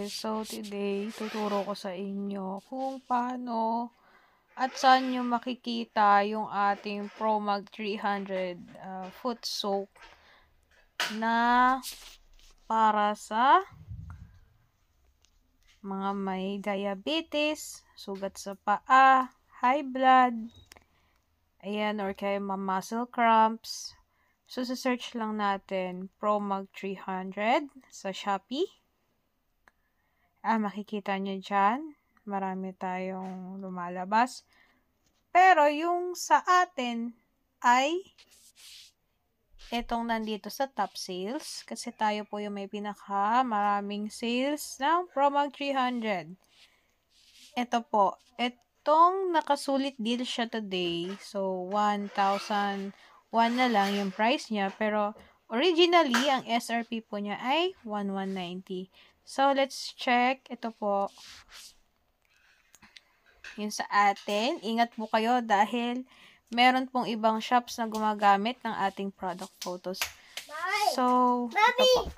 So today, tuturo ko sa inyo kung paano at saan nyo makikita yung ating ProMag 300 foot soak na para sa mga may diabetes, sugat sa paa, high blood, ayan, or kaya muscle cramps. So, search lang natin ProMag 300 sa Shopee. Makikita nyo dyan. Marami tayong lumalabas. Pero yung sa atin ay itong nandito sa top sales. Kasi tayo po yung may maraming sales ng ProMag 300. Ito po. Itong nakasulit deal siya today. So, 1,001 na lang yung price niya. Pero, originally, ang SRP po niya ay 1,190. So, let's check. Ito po. Yun sa atin. Ingat po kayo dahil meron pong ibang shops na gumagamit ng ating product photos. So, ito po.